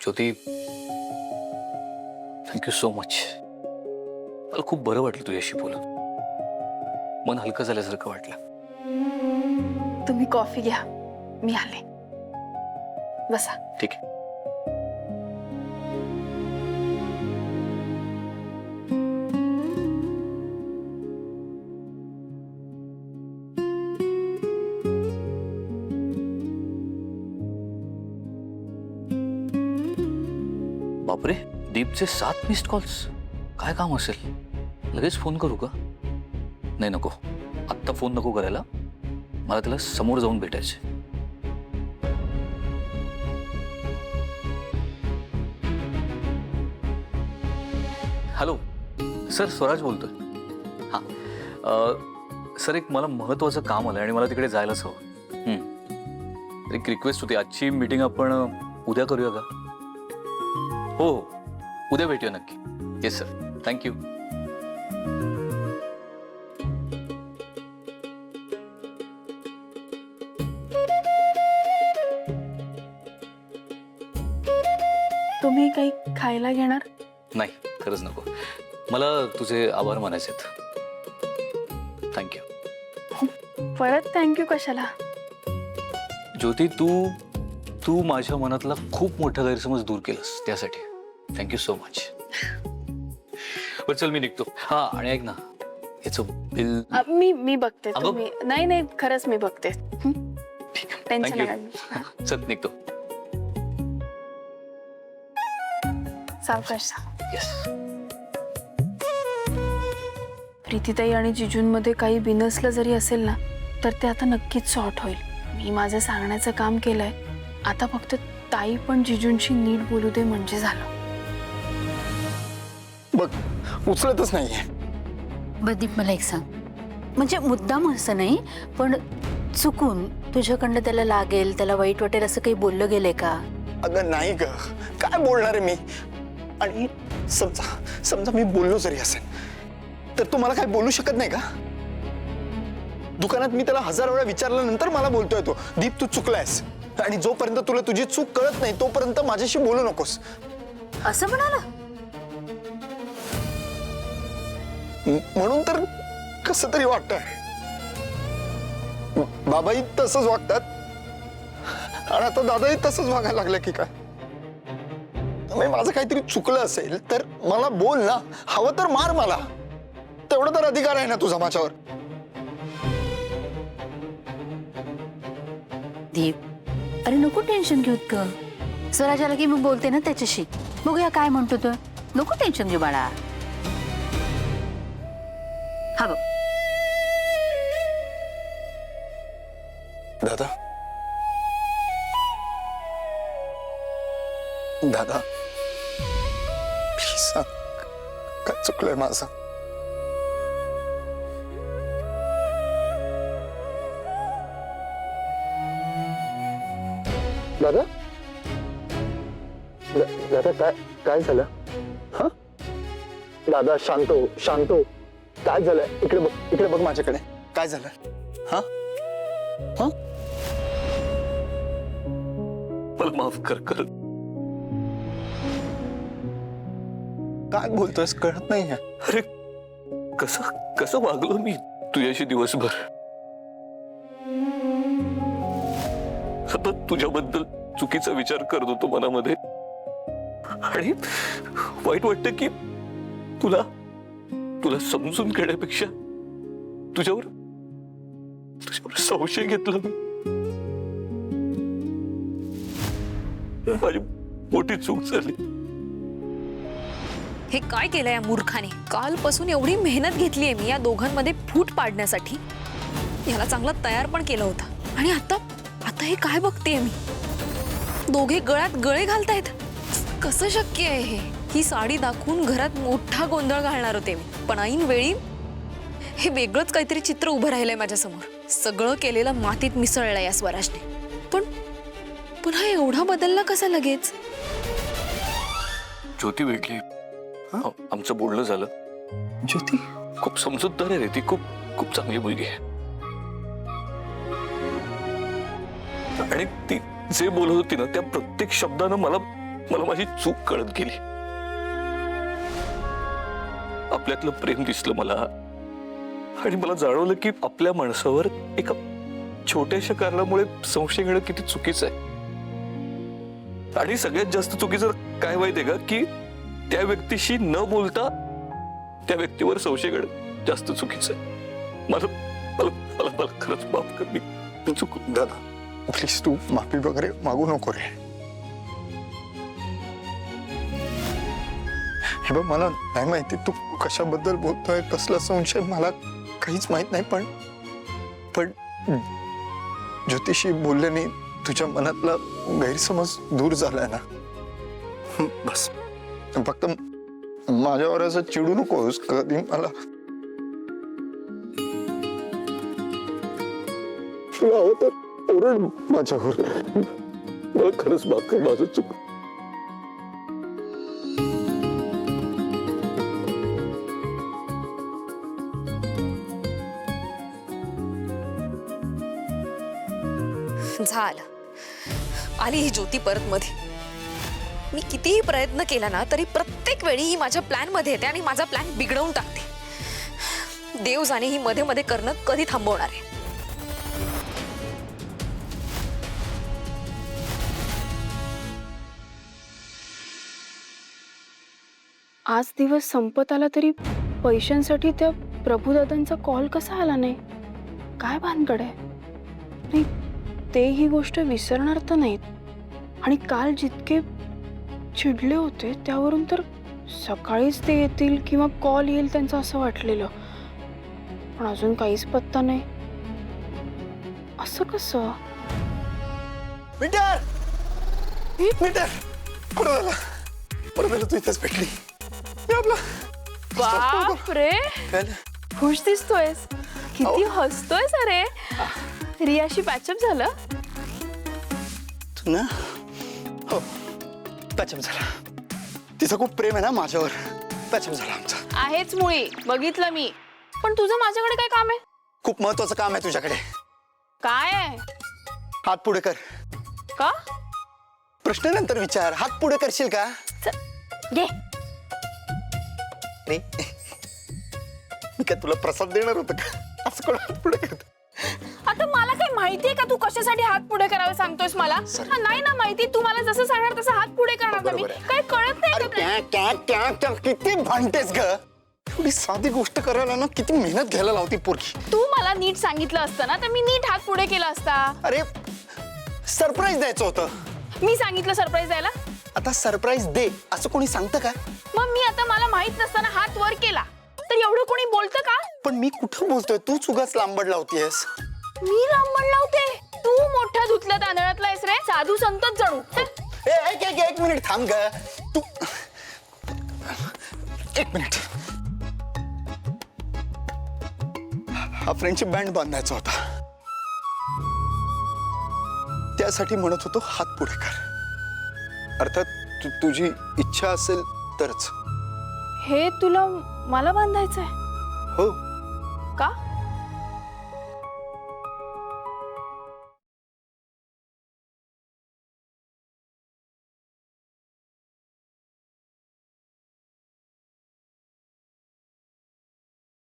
ज्योती, thank you so much. मला खूप बरं वाटलं तुझ्याशी बोलून. मन हलकं झाल्यासारखं वाटलं. तुम्ही कॉफी घ्या, मी आले. बसा. ठीक आहे. बापरे, दीपचे 7 मिस्ड कॉल्स. काय काम असेल? लगेच फोन करू का? नाही, नको. आत्ता फोन नको करायला. मला त्याला समोर जाऊन भेटायचे. हॅलो सर, स्वराज बोलतोय. हां सर, एक मला महत्त्वाचं काम आलं आणि मला तिकडे जायलाच हवं. एक रिक्वेस्ट होती. आजची मीटिंग आपण उद्या करूया का? हो हो, उद्या भेटूया नक्की. Yes sir, thank you. तुम्ही काही खायला घेणार? नाही, खरंच नको. मला तुझे आभार मानायचे आहेत. थँक्यू. परत थँक्यू कशाला? ज्योती, तू माझ्या मनातला खूप मोठा गैरसमज दूर केलास, त्यासाठी थँक्यू सो मच. बरं चल, मी निघतो. हा, आणि ऐक ना, याचं बिल मी बघते. अगं. तुम्ही नाही, खरंच मी बघते. ठीक आहे. Tension thank you. नका. चल, निघतो. सावकाश. येस. प्रीतीताई आणि जिजूंमध्ये काही बिनसलं जरी असेल ना, तर ते आता नक्कीच सॉर्ट होईल. मी माझं सांगण्याचं काम केलंय. आता फक्त ताई पण जिजूंशी नीट बोलू दे म्हणजे झालं. बघ, उचलतच नाहीये. बदीप, मला एक सांग, म्हणजे मुद्दाम असं नाही, पण चुकून तुझ्याकडनं त्याला लागेल, त्याला वाईट वाटेल असं काही बोललं गेलंय का? अगं नाही ग, काय बोलणार आहे मी? आणि समजा मी बोललो जरी असेल तर तू मला काय बोलू शकत नाही का? दुकानात मी त्याला 1000 वेळा विचारल्यानंतर मला बोलतोय तो, दीप तू चुकलायस, आणि जोपर्यंत तुला तुझी चूक कळत नाही तोपर्यंत माझ्याशी बोलू नकोस. असं म्हणाला? म्हणून तर कसं तरी वाटतंय. बाबाही तसंच वागतात आणि आता दादाही तसंच वागायला लागलं की काय? माझं काहीतरी चुकलं असेल तर मला बोल ना, हवं तर मार मला, तेवढा तर अधिकार आहे ना तुझा माझ्यावर. दीप, अरे नको टेन्शन घेऊत ग. स्वराज आला की मी बोलते ना त्याच्याशी, बघूया काय म्हणतो तो. नको टेन्शन घेऊ बाळा. हा बघ. दादा, दादा प्लीज सांग, काय चुकलंय माझं? दादा, दादा काय झालं? हा दादा, शांत हो. काय झालंय? इकडे बघ माझ्याकडे. काय झालं? हा हा मला माफ कर. काय बोलतोयस? कळत नाहीये. अरे, कसं वागलो मी तुझ्याशी दिवसभर. सतत तुझ्याबद्दल चुकीचा विचार करत होतो मनामध्ये, आणि वाईट वाटतं की तुला समजून घेण्यापेक्षा तुझ्यावर संशय घेतला मी. माझी मोठी चूक झाली. हे काय केलंय या मूर्खाने? कालपासून एवढी मेहनत घेतलीये मी या दोघांमध्ये फूट पाडण्यासाठी. याला चांगला तयार पण केलं होतं, आणि आता हे काय बघतेय मी? दोघे गळ्यात गळे घालतायत. कसं शक्य आहे हे? ही साडी दाखवून घरात मोठा गोंधळ घालणार होते मी, पण ऐन वेळी हे वेगळंच काहीतरी चित्र उभं राहिलंय माझ्या समोर. सगळं केलेलं मातीत मिसळलंय या स्वराजने. पण पुन्हा एवढा बदलला कसा लगेच? ज्योती भेटली, आमचं बोलणं झालं. ज्योती खूप समजूतदार आहे रे ती. खूप चांगली मुलगी आहे. आणि ती जे बोलत होती ना, त्या प्रत्येक शब्दानं मला माझी चूक कळत गेली. आपल्यातलं प्रेम दिसलं मला आणि मला जाणवलं की आपल्या माणसावर एका छोट्याशा कारणामुळे संशय घेणं किती चुकीचं आहे. आणि सगळ्यात जास्त चुकीचं काय माहितीये का की त्या व्यक्तीशी न बोलता त्या व्यक्तीवर संशय घेणं जास्त चुकीचं आहे. मला मला मला मला खरंच माफ कर. मी चुक. दादा प्लीज तू माफी वगैरे मागू नको रे. हे बघ मला नाही माहिती तू कशाबद्दल बोलतोय, कसला संशय मला काहीच माहित नाही, पण ज्योतिषी बोलल्याने तुझ्या मनातला गैरसमज दूर झालाय ना. बस फक्त माझ्यावर असं चिडू नकोस कधी. मला तुला हवं तर ओरड माझ्यावर. मला खरंच माफ कर, माझं चूक. झालं, आली ही ज्योती परत मध्ये. मी कितीही प्रयत्न केला ना तरी प्रत्येक वेळी ही माझ्या प्लॅन मध्ये येते आणि माझा प्लॅन बिघडवून टाकते. देव जाणे ही मध्ये मध्ये करणं कधी थांबवणार आहे. आज दिवस संपत आला तरी पैशांसाठी त्या प्रभुदादांचा कॉल कसा आला नाही? काय भानगड आहे? नाही, ते ही गोष्ट विसरणार तर नाहीत. आणि काल जितके चिडले होते त्यावरून तर सकाळीच ते येतील किंवा कॉल येईल त्यांचं असं वाटलेलं, पण अजून काहीच पत्ता नाही. असं कसं? मीटर मीटर बरं झालं तू इथेच भेटली. मी आपला बापरे, खुश दिसतोयस, किती हसतोयस. अरे रियाशी पॅचअप झालं? तू ना हो पॅचअप झाला. तिचं खूप प्रेम आहे ना माझ्यावर. पॅचअप झाला आमचा. आहेच मुळी, बघितलं मी. पण तुझं माझ्याकडे काय काम आहे? खूप महत्वाचं काम आहे तुझ्याकडे. काय आहे? हात पुढे कर. का? प्रश्न नंतर विचार. हात पुढे करशील का? घे. नाही मी काय तुला प्रसाद देणार होतं का? असं कोण हात पुढे करत? आता मला काय माहितीये का तू कशासाठी हात पुढे करावे सांगतोयस मला? हा, नाही ना माहिती. तू मला जसं सांगणार तसं हात पुढे करणार ना मी. बरोबर आहे. काय कळत नाही का तुला? क्या किती भांडतेस ग. एवढी साधी गोष्ट करायला ना किती मेहनत घ्यायला लावती पोरगी. तू मला नीट सांगितलं असतं ना तर मी नीट हात पुढे केला असता. अरे सरप्राईज द्यायचं होतं. मी सांगितलं सरप्राईज द्यायला? आता सरप्राईज दे असं कोणी सांगतं का? मग मी आता मला माहित नसताना हात वर केला तर एवढं कोणी बोलतं का? पण मी कुठं बोलतोय? तूच उगाच लांबड लावतीयस. मी लांबण लावते? तू मोठ्या धुतल्या तांदळातला आहेस रे, साधू संतच जणू. एक मिनिट थांब ग. तू एक मिनिट. हा फ्रेंडशिप बँड बांधायचा होता, त्यासाठी म्हणत होतो हात पुढे कर. अर्थात तुझी इच्छा असेल तरच. हे तुला मला बांधायचंय? हो का?